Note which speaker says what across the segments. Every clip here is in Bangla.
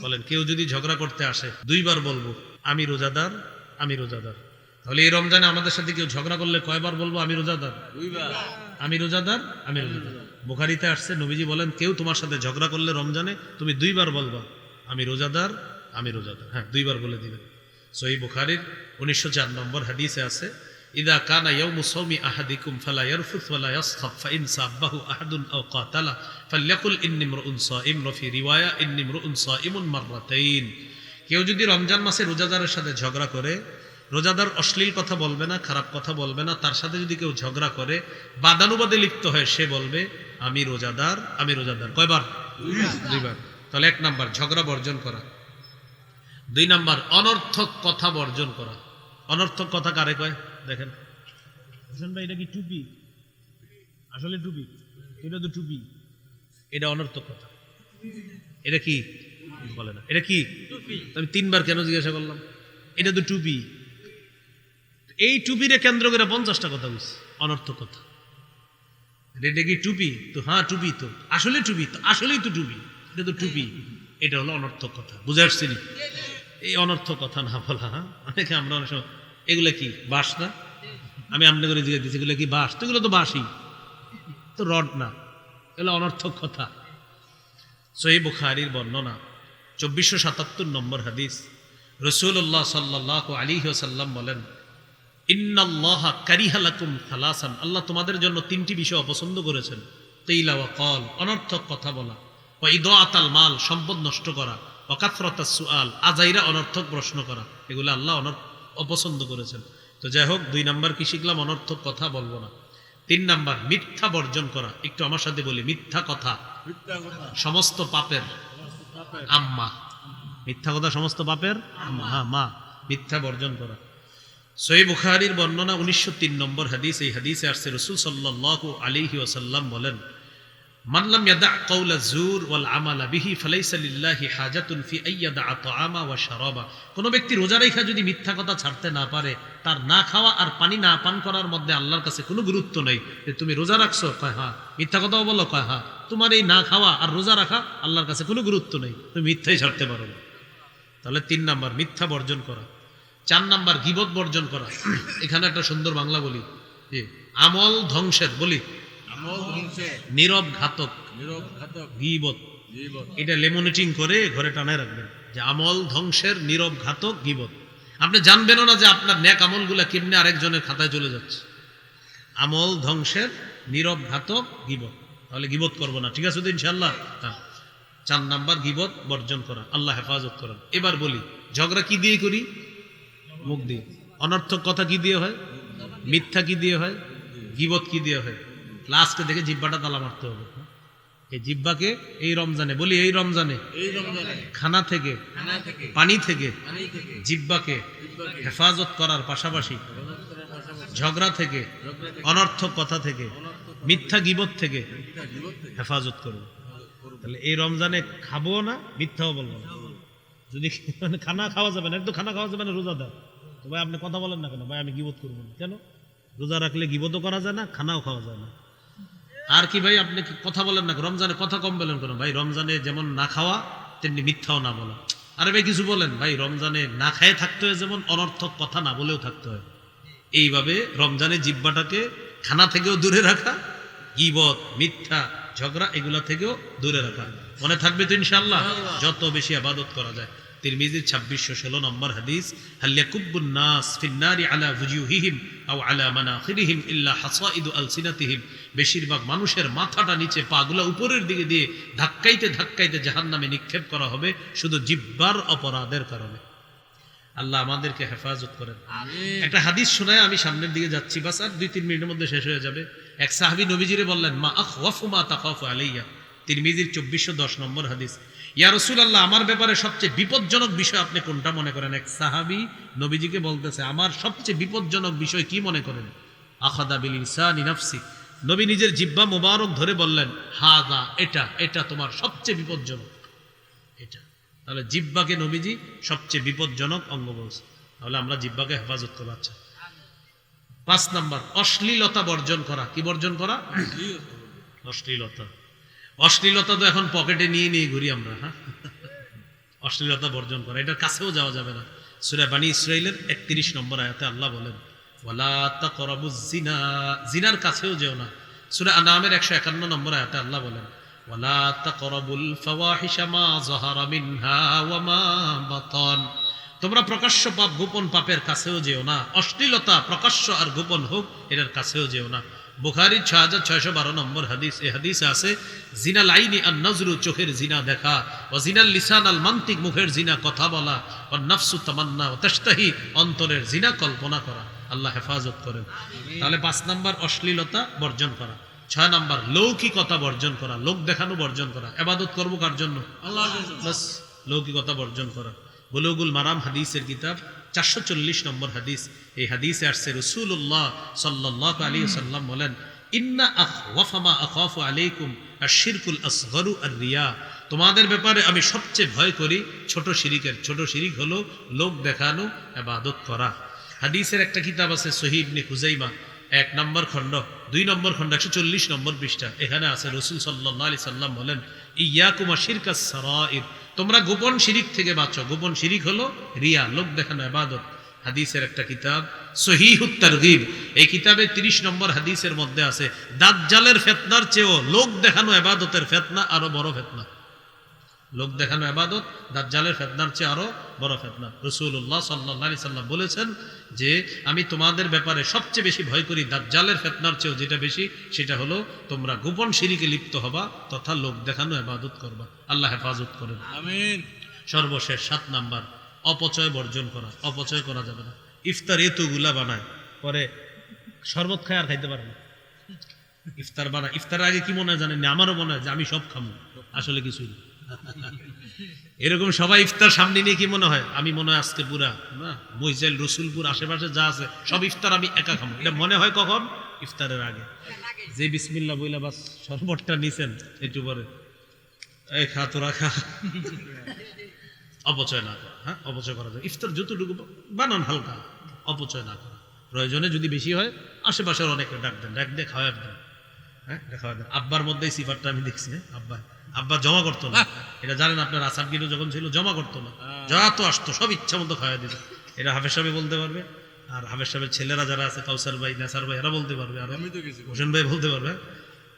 Speaker 1: বলেন কেউ যদি ঝগড়া করতে আসে দুইবার বলবো আমি রোজাদার, আমি রোজাদার। তাহলে এই রমজানে আমাদের সাথে কেউ ঝগড়া করলে কয়বার বলবো আমি রোজাদার? দুইবার। আমি রোজাদার, আমি রোজাদার। বুখারীতে আসছে নবীজি বলেন কেউ তোমার সাথে ঝগড়া করলে রমজানে তুমি দুইবার বলবা আমি রোজাদার, আমি রোজাদার। হ্যাঁ, দুইবার বলে দিবেন। সহিহ বুখারীর 1904 নম্বর হাদিসে আছে ইদা কানা ইয়াউমু সাওমি আহাদিকুম ফালা ইয়ারফুস ওয়ালা ইয়াসখাব ফাইন সাব্বাহু আহাদুন আও কাতালা ফালইয়াকুল ইন্নী ইমরুউন সাইম ওয়া ফি রিওয়ায়া ইন্নী ইমরুউন সাইমুন মাররাতাইন। কেউ যদি রমজান মাসে রোজাদারের সাথে ঝগড়া করে, রোজাদার অশ্লীল কথা বলবে না, খারাপ কথা বলবে না, তার সাথে যদি কেউ ঝগড়া করে বাদানুবাদে লিপ্ত হয় সে বলবে আমি রোজাদার, আমি রোজাদার। কয়বার? দুইবার। তাহলে 1 নাম্বার ঝগড়া বর্জন করা, 2 নাম্বার অনর্থক কথা বর্জন করা। অনর্থক কথা কারে কয় দেখেন ভাই, এটা কি টুপি? আসলে টুপি? এটা তো টুপি, এটা অনর্থক কথা। এটা কি বলে না? এটা কি টুপি? আমি 3 বার কেন জিজ্ঞাসা করলাম? এটা তো টুপি। এই টুপিরে কেন্দ্র করে 50টা কথা বলছি অনর্থক কথা। এটা কি টুপি? তো হ্যাঁ টুপি, তো আসলে টুপি, তো আসলেই তো টুপি, এটা তো টুপি। এটা হলো অনর্থক কথা। বুঝে আসছি? এই অনর্থক কথা না বলা। হ্যাঁ, অনেকে আমরা অনেক সময় এগুলো কি বাঁশ না, আমি আমনে করে জিজ্ঞেস দিচ্ছি এগুলো কি বাঁশ? তো এগুলো তো বাঁশই, তো রড না, এগুলো অনর্থক কথা। সহিহ বুখারীর বর্ণনা 2477 নম্বর হাদিস, রাসূলুল্লাহ সাল্লাল্লাহু আলাইহি ওয়াসাল্লাম বলেন ইন্নাল্লাহা কারিহা লাকুম সালাসান, আল্লাহ তোমাদের জন্য 3টি বিষয় অপছন্দ করেছেন। কিলা ওয়া ক্বাল, অনর্থক কথা বলা, ওয়া ইদাআতাল মাল, সম্পদ নষ্ট করা, ওয়া কাসরাতাস সুআল, আজাইরা অনর্থক প্রশ্ন করা, এগুলো আল্লাহ অপছন্দ করেছেন। তো যাই হোক, 2 নাম্বার কি শিখলাম? অনর্থক কথা বলবো না। 3 নাম্বার মিথ্যা বর্জন করা। একটু আমার সাথে বলি, মিথ্যা কথা সমস্ত পাপের আম্মা। মিথ্যা কথা সমস্ত পাপের মা। মিথ্যা বর্জন করা। সহিহ বুখারীর বর্ণনা 1903 নম্বর হাদিস। এই হাদিসে আসছে রাসূল সাল্লাল্লাহু আলাইহি ওয়াসাল্লাম বলেন মান লাম ইয়াদা কাওলা যুর ওয়াল আমালা বিহি ফালাইসা লিল্লাহি হাজাতুন ফি আইয়াদা তাআমা ওয়া শারাবা। কোন ব্যক্তি রোজা রেখা যদি মিথ্যা কথা ছাড়তে না পারে, তার না খাওয়া আর পানি না পান করার মধ্যে আল্লাহর কাছে কোনো গুরুত্ব নেই। যে তুমি রোজা রাখছো, কয় হ্যাঁ। মিথ্যা কথাও বলো, কয় হ্যাঁ। তোমার এই না খাওয়া আর রোজা রাখা আল্লাহর কাছে কোনো গুরুত্ব নেই, তুমি মিথ্যাই ছাড়তে পারো না। তাহলে 3 নাম্বার মিথ্যা বর্জন করা। 4 নাম্বার গীবত বর্জন করা। এখানে একটা সুন্দর বাংলা বলি, আমল ধ্বংসের, বলি নীরব ঘাতক গীবত। এটা লেমনেটিং করে ঘরে টানায় রাখবেন যে আমল ধ্বংসের নীরব ঘাতক গীবত। আপনি জানবেনও না যে আপনার নেক আমলগুলা কেমনে আরেকজনের খাতায় চলে যাচ্ছে। আমল ধ্বংসের নীরব ঘাতক গীবত। তাহলে গীবত করবো না, ঠিক আছে তো ইনশাআল্লাহ? 4 নাম্বার গীবত বর্জন করা, আল্লাহ হেফাজত করেন। এবার বলি ঝগড়া কি দিয়ে করি? মুখ দিয়ে। অনর্থক কথা কি দিয়ে হয়? মিথ্যা কি দিয়ে হয়? গীবত কি দিয়ে হয়? লাস্টে দেখে জিহ্বাটা তালা মারতে হবে। এই জিহ্বাকে এই রমজানে, বলি এই রমজানে খানা থেকে, পানি থেকে জিহ্বাকে হেফাজত করার পাশাপাশি ঝগড়া থেকে, অনর্থক কথা থেকে, মিথ্যা গীবত থেকে হেফাজত করব। তাহলে এই রমজানে খাবো না, মিথ্যাও বলবো না। যদি খানা খাওয়া যাবে না, একটু খানা খাওয়া যাবে না রোজাদার, তো ভাই আপনি কথা বলেন না কেন? ভাই আমি গীবত করবো না কেন? রোজা রাখলে গীবতও করা যায় না, খানাও খাওয়া যায় না। আর কি ভাই আপনি কথা বলেন না, রমজানে কথা কম বলেন কেন? ভাই রমজানে যেমন না খাওয়া তেমনি মিথ্যাও না বলা। আরে ভাই কিছু বলেন, ভাই রমজানে না খায় থাকতে হয়, যেমন অনর্থক কথা না বলেও থাকতে হয়। এইভাবে রমজানে জিহ্বাটাকে খানা থেকেও দূরে রাখা, গীবত, মিথ্যা, ঝগড়া এগুলা থেকেও দূরে রাখা। মনে থাকবে তো ইনশাআল্লাহ? যত বেশি ইবাদত করা যায়। তিরমিজির 2616 নম্বর হাদিস, হাল ইয়াকুব্বুন নাস ফিন নারি আলা ওয়ুজুহিহিম আও আলা মানাখিরিহিম ইল্লা হাসাইদু আলসিনাতিহিম। বেশিরভাগ মানুষের মাথাটা নিচে, পাগুলা উপরের দিকে দিয়ে ধাক্কাইতে ধাক্কাইতে জাহান্নামে নিক্ষেপ করা হবে শুধু জিহ্বার অপরাধের কারণে। আল্লাহ আমাদেরকে হেফাজত করেন। একটা হাদিস শোনায় আমি সামনের দিকে যাচ্ছি, বাস আর 2-3 মিনিটের মধ্যে শেষ হয়ে যাবে। এক সাহাবী নবীজিরে বললেন মা আখওয়াফু মা তাখাফু আলাইয়া। তিরমিজির 2410 নম্বর হাদিস, ইয়া রাসূলুল্লাহ আমার ব্যাপারে সবচেয়ে বিপজ্জনক বিষয় আপনি কোনটা মনে করেন? এক সাহাবী নবীজিকে বলতেছে আমার সবচেয়ে বিপজ্জনক বিষয় কি মনে করেন? আখাদা বিল ইনসানি নাফসি। নবী নিজের জিহ্বা মোবারক ধরে বললেন হাদা, এটা তোমার সবচেয়ে বিপজ্জনক, এটা। তাহলে জিহ্বাকে নবীজি সবচেয়ে বিপজ্জনক অঙ্গ বলছে। তাহলে আমরা জিহ্বাকে হেফাজত করব। আচ্ছা, 5 নাম্বার অশ্লীলতা বর্জন করা। কি বর্জন করা? অশ্লীলতা। অশ্লীলতা তো এখন পকেটে নিয়ে নিয়ে ঘুরি আমরা। হ্যাঁ, অশ্লীলতা বর্জন করা, এটার কাছেও যাওয়া যাবে না। সূরা বানী ইসরাঈলের 31 নম্বর আয়াতে আল্লাহ বলেন ওয়ালা তাকরাবুজ জিনা, জিনার কাছেও যেও না। সূরা আনামের 151 নম্বর আয়াতে আল্লাহ বলেন ওয়ালা তাকরাবুল ফাওয়াহিশা মা যাহারা মিনহা ওয়া মা বাতান, তোমরা প্রকাশ্য পাপ গোপন পাপের কাছেও যেও না। অশ্লীলতা প্রকাশ্য আর গোপন হোক, এটার কাছেও যেও না। বুখারীর 6612 নম্বর হাদিস, এই হাদিসে আছে জিনাল আইনি আন নজরু, চোখের জিনা দেখা, ওয়া জিনাল লিসান আল মান্তিক, মুখের জিনা কথা বলা, ওয়া নাফসু তামান্না ওয়া তাশতাহি, অন্তরের জিনা কল্পনা করা। আল্লাহ হেফাজত করেন। তাহলে 5 নাম্বার অশ্লীলতা বর্জন করা। 6 নাম্বার লৌকিকতা বর্জন করা, লোক দেখানো বর্জন করা। ইবাদত করব কার জন্য? আল্লাহর জন্য। বাস লৌকিকতা বর্জন করা। বুলুগুল মারাম হাদিসের কিতাব 440 নম্বর হাদিস, এই হাদিসে আসছে রাসূলুল্লাহ সাল্লাল্লাহু আলাইহি ওয়াসাল্লাম বলেন ইন্না আখওয়াফা মা আখাফু আলাইকুম আশ-শিরকুল আসগরু আর-রিয়া, তোমাদের ব্যাপারে আমি সবচেয়ে ভয় করি ছোট শিরিকের। ছোট শিরিক হলো লোক দেখানো, ইবাদত করা। হাদিসের একটা কিতাব আছে সহিহ ইবনে খুজাইমা 1 নম্বর খণ্ড 2 নম্বর খণ্ড 140 নম্বর পৃষ্ঠা, এখানে আছে রাসূল সাল্লাল্লাহু আলাইহি সাল্লাম বলেন ইয়াকুম আশ-শিরকাস সারাইর, তোমরা গোপন শিরিক থেকে বাঁচো। গোপন শিরিক হলো রিয়া, লোক দেখানো ইবাদত। হাদিসের একটা কিতাব সহিহুত তারগীব, এই কিতাবে 30 নম্বর হাদিসের মধ্যে আছে দাজ্জালের ফিতনার চেয়েও লোক দেখানো ইবাদতের ফিতনা আরো বড় ফিতনা। লোক দেখানো ইবাদত দাজ্জালের ফিতনার চেয়ে আরো বড় ফিতনা। রাসূলুল্লাহ সাল্লাল্লাহু আলাইহি সাল্লাম বলেছেন যে আমি তোমাদের ব্যাপারে সবচেয়ে বেশি ভয় করি দাজ্জালের ফিতনার চেয়েও, যেটা বেশি সেটা হলো তোমরা গোপন শিরিকে লিপ্ত হবা তথা লোক দেখানো ইবাদত করবা। আল্লাহ হেফাজত করেন, আমিন। সর্বশেষ 7 নাম্বার অপচয় বর্জন করা। অপচয় করা যাবে না। ইফতার এতগুলা বানায়, পরে শরবত খায় আর খাইতে পারে না। ইফতার বানায়, ইফতারের আগে কি মনে হয় জানেন? আমারও মনে হয় যে আমি সব খামো, আসলে কিছুই না। এরকম সবাই ইফতার সামনে নিয়ে কি মনে হয়? আমি মনে হয় আজকে পুরা না মইজাইল রসুলপুর আশেপাশে যা আছে সব ইফতার আমি একা খাবো, এটা মনে হয় কখন? ইফতারের আগে। যে বিসমিল্লাহ বইলা বাস শরবতটা নিছেন একটু পরে এই খা তোরা খা। অপচয় না করা, হ্যাঁ অপচয় করা যায়। ইফতার যতটুকু বানান হালকা, অপচয় না করা। প্রয়োজনে যদি বেশি হয় আশেপাশের অনেকে ডাক দেন, ডাক দিয়ে খাওয়া দেন, হ্যাঁ খাওয়া দেন। আব্বার মধ্যে এই সিফারটা আমি দেখছি। আব্বা জমা করতো না, এটা জানেন আপনার আসার গিরো যখন ছিল জমা করতো না, যা তো আসতো সব ইচ্ছা মতো খাওয়া দিত। এটা হাফেজ সাহেব বলতে পারবে, আর হাফেজ সাহেবের ছেলেরা যারা আছে কাউসার ভাই নাসার ভাই এরা বলতে পারবে, আর হোসেন ভাই বলতে পারবে।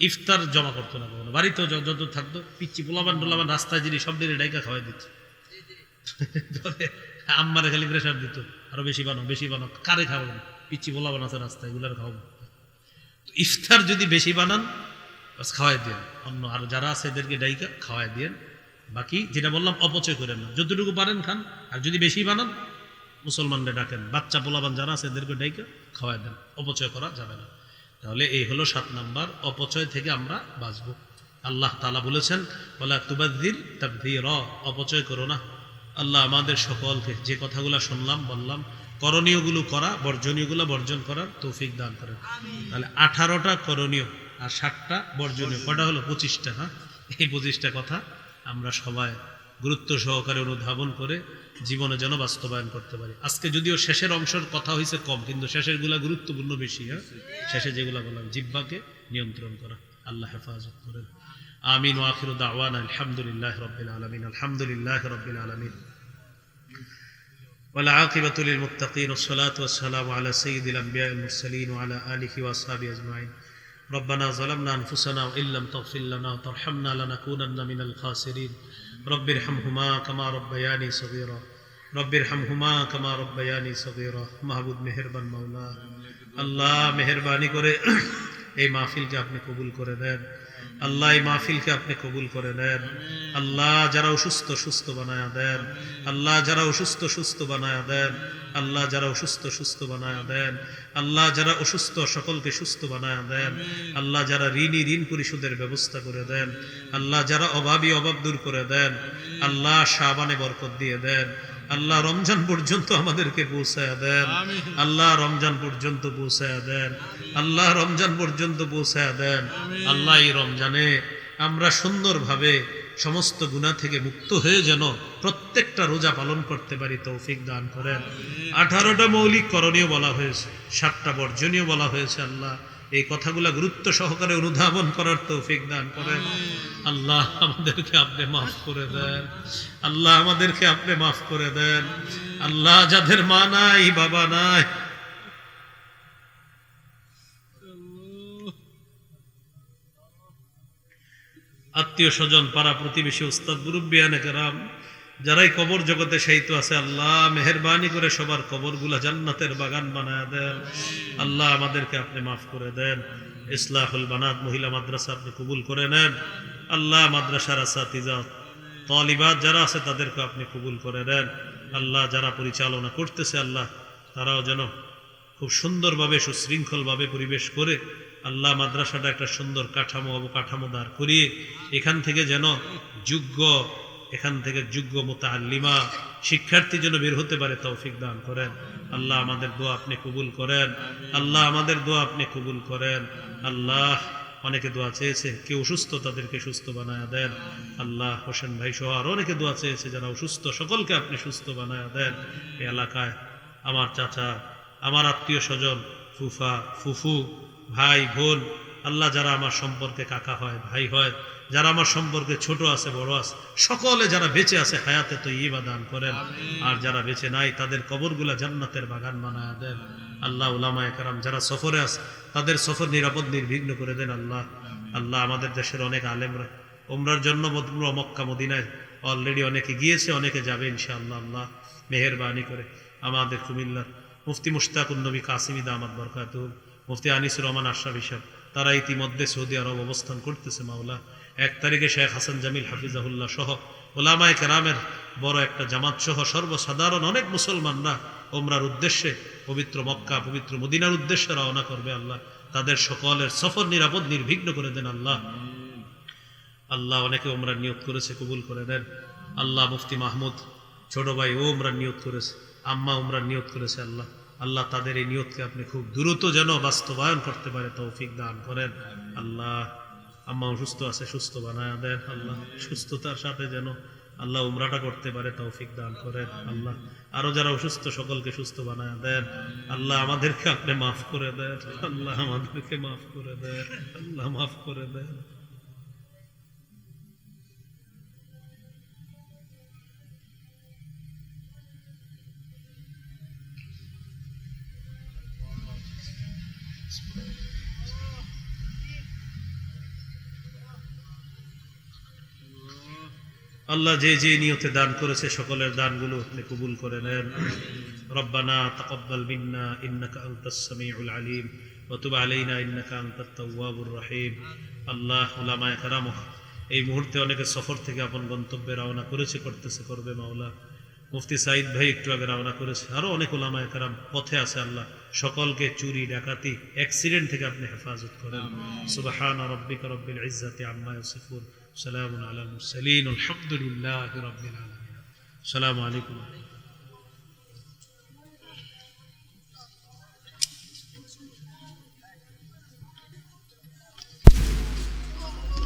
Speaker 1: ইফতার জমা করতো না কখনো, বাড়িতেও যত থাকতো পিচ্ছি পোলাবান টোলাবান রাস্তায় যিনি সব দিনে ডাইকা খাওয়াই দিত। আম্মারে খালি প্রেশার দিত আরো বেশি বানো বেশি বানো, কারে খাওয়াবো? পিচ্ছি পোলাবান আছে রাস্তায়, এগুলার খাওয়াবো। ইফতার যদি বেশি বানান বাস খাওয়াই দেন, অন্য আর যারা আছে এদেরকে ডাইকা খাওয়াই দেন। বাকি যেটা বললাম অপচয় করেন না, যতটুকু পারেন খান, আর যদি বেশি বানান মুসলমানদের ডাকেন, বাচ্চা পোলাবান যারা আছে এদেরকে ডাইকা খাওয়াই দেন, অপচয় করা যাবে না। তাহলে এই হলো 7 নাম্বার, অপচয় থেকে আমরা বাঁচবো। আল্লাহ তাআলা বলেছেন ওয়ালা তুবাযযির তাবযীরা, অপচয় করো না। আল্লাহ আমাদের সকলকে যে কথাগুলো শুনলাম বললাম করণীয়গুলো করা, বর্জনীয়গুলো বর্জন করার তৌফিক দান করেন। তাহলে 18টা করণীয় আর 60টা বর্জনীয়, কটা হলো? 25টা। হ্যাঁ, এই 25টা কথা আমরা সবাই গুরুত্ব সহকারে অনুধাবন করে জীবনে যেন বাস্তবায়ন করতে পারি। আজকে যদিও শেষের অংশের কথা হয়েছে কম, কিন্তু শেষের গুলা গুরুত্বপূর্ণ বেশি। হ্যাঁ, শেষে যেগুলো বললাম জিহ্বাকে নিয়ন্ত্রণ করা। আল্লাহ হেফাজত করেন, আমিন। ওয়া আখিরু দাওয়ানা আলহামদুলিল্লাহি রাব্বিল আলামিন। আলহামদুলিল্লাহি রাব্বিল আলামিন ওয়াল আকিবাতু লিল মুত্তাকিন ওয়াস সালাতু ওয়াস সালামু আলা সাইয়্যিদিল আমবিয়াল মুরসালিন ওয়া আলা আলিহি ওয়া আসহাবিহি আজমাইন। ربنا ظلمنا أنفسنا وإن لم تغفر لنا وترحمنا لنكونن من الخاسرين رب ارحمهما كما ربياني صغيرا رب ارحمهما كما ربياني صغيرا। মাহবুব মেহেরবান মাওলা, আল্লাহ মেহেরবানি করে এই মাহফিলকে আপনি কবুল করে দেন। আল্লাহ এই মাহফিলকে আপনি কবুল করে নেন। আল্লাহ যারা অসুস্থ সুস্থ বানায়া দেন। আল্লাহ যারা অসুস্থ সুস্থ বানায়া দেন। আল্লাহ যারা অসুস্থ সুস্থ বানায়া দেন। আল্লাহ যারা অসুস্থ সকলকে সুস্থ বানায়া দেন। আল্লাহ যারা ঋণী ঋণ পরিশোধের ব্যবস্থা করে দেন। আল্লাহ যারা অভাবী অভাব দূর করে দেন। আল্লাহ শাবানে বরকত দিয়ে দেন। আল্লাহ রমজান পর্যন্ত আমাদেরকে পৌঁছায়া দেন। আল্লাহ রমজান পর্যন্ত পৌঁছায়া দেন। আল্লাহ রমজান পর্যন্ত পৌঁছায়া দেন। আল্লাহ এই রমজানে আমরা সুন্দরভাবে সমস্ত গুনাহ থেকে মুক্ত হয়ে যেন প্রত্যেকটা রোজা পালন করতে পারি তৌফিক দান করেন। 18টা মৌলিক করণীয় বলা হয়েছে, 7টা বর্জনীয় বলা হয়েছে। আল্লাহ এই কথাগুলা গুরুত্ব সহকারে অনুধাবন করার তৌফিক দান করেন। আল্লাহ আমাদেরকে আপনি মাফ করে দেন, আল্লাহ আমাদেরকে আপনি মাফ করে দেন। আল্লাহ যাদের মা নাই বাবা নাই, আত্মীয় স্বজন পাড়া প্রতিবেশী উস্তাদ মুরব্বিয়ানে কেরাম যারাই কবর জগতে শায়িত আছে, আল্লাহ মেহেরবানি করে সবার কবরগুলা জান্নাতের বাগান বানায় দেন। আল্লাহ আমাদেরকে আপনি মাফ করে দেন। ইসলাহুল বানাত মহিলা মাদ্রাসা আপনি কবুল করে নেন। আল্লাহ মাদ্রাসার আসাতিজা তালিবাত যারা আছে তাদেরকে আপনি কবুল করে নেন। আল্লাহ যারা পরিচালনা করতেছে আল্লাহ তারাও যেন খুব সুন্দরভাবে সুশৃঙ্খলভাবে পরিবেশ করে আল্লাহ মাদ্রাসাটা একটা সুন্দর কাঠামো অবকাঠামো দাঁড় করিয়ে এখান থেকে যোগ্য মুতাআল্লিমা শিক্ষার্থী যেন বের হতে পারে তৌফিক দান করেন। আল্লাহ আমাদের দোয়া আপনি কবুল করেন। আল্লাহ আমাদের দোয়া আপনি কবুল করেন। আল্লাহ অনেকে দোয়া চেয়েছে, কেউ অসুস্থ তাদেরকে সুস্থ বানায়া দেন। আল্লাহ হোসেন ভাই সহ আর অনেকে দোয়া চেয়েছে যারা অসুস্থ, সকলকে আপনি সুস্থ বানায়া দেন। এই এলাকায় আমার চাচা, আমার আত্মীয় স্বজন, ফুফা ফুফু, ভাই বোন, আল্লাহ যারা আমার সম্পর্কে কাকা হয় ভাই হয়, যারা আমার সম্পর্কে ছোট আছে বড় আছে, সকলে যারা বেঁচে আছে হায়াতে তৈয়্যিবা দান করেন। আর যারা বেঁচে নাই তাদের কবরগুলা জান্নাতের বাগান বানায়া দেন। আল্লাহ উলামায়ে কেরাম যারা সফরে আছে তাদের সফর নিরাপদ নির্বিঘ্ন করে দেন। আল্লাহ আমাদের দেশের অনেক আলেমরা উমরার জন্য মক্কা মদিনায় অলরেডি অনেকে গিয়েছে, অনেকে যাবে ইনশাআল্লাহ। আল্লাহ মেহেরবানি করে আমাদের কুমিল্লার মুফতি মুশতাকুন নবী কাসিমি দামাত বরকাতুহু, মুফতি আনিসুর রহমান আশরাফি সাহেব তারা ইতিমধ্যে সৌদি আরব অবস্থান করতেছে। মাওলা 1 তারিখে শেখ হাসান জামিল হাফিজাহুল্লাহ সহ ওলামায়ে কেরামের বড় একটা জামাত সহ সর্বসাধারণ অনেক মুসলমানরা উমরার উদ্দেশ্যে পবিত্র মক্কা পবিত্র মদিনার উদ্দেশ্যে রওনা করবে। আল্লাহ তাদের সকলের সফর নিরাপদ নির্বিঘ্ন করে দেন। আল্লাহ অনেকে উমরার নিয়ত করেছে, কবুল করে দেন। আল্লাহ মুফতি মাহমুদ ছোট ভাই ও উমরার নিয়ত করেছে, আম্মা উমরার নিয়ত করেছে। আল্লাহ তাদের এই নিয়তকে আপনি খুব দ্রুত যেন বাস্তবায়ন করতে পারে তৌফিক দান করেন। আল্লাহ আম্মা অসুস্থ আছে, সুস্থ বানায়া দেন। আল্লাহ সুস্থতার সাথে যেন আল্লাহ উমরাটা করতে পারে তৌফিক দান করেন। আল্লাহ আরো যারা অসুস্থ সকলকে সুস্থ বানায়া দেন। আল্লাহ আমাদেরকে আপনি মাফ করে দেন। আল্লাহ আমাদেরকে মাফ করে দেন। আল্লাহ মাফ করে দেন। আল্লাহ যে যে নিয়তে দান করেছে সকলের দানগুলো আপনি কবুল করে নেন। রব্বানা তাকাব্বাল মিন্না ইন্নাকা আনতাস সামিউল আলিম ওয়া তুব আলাইনা ইন্নাকা আনতাত তাওয়াবুর রহিম। আল্লাহ উলামায়ে কেরাম এই মুহূর্তে অনেকে সফর থেকে আপন গন্তব্যে রওনা করবে। মাওলা মুফতি সাইদ ভাই একটু আগে রওনা করেছে, আরো অনেক উলামায়ে কেরাম পথে আছে। আল্লাহ সকলকে চুরি ডাকাতি অ্যাক্সিডেন্ট থেকে আপনি হেফাজত করেন। সুবহান রাব্বিকা রব্বিল ইজ্জাতি আম্মা ইয়াসিফুন, সালামুন আলাল মুরসালিন, আলহামদুলিল্লাহি রাব্বিল আলামিন। আসসালামু আলাইকুম।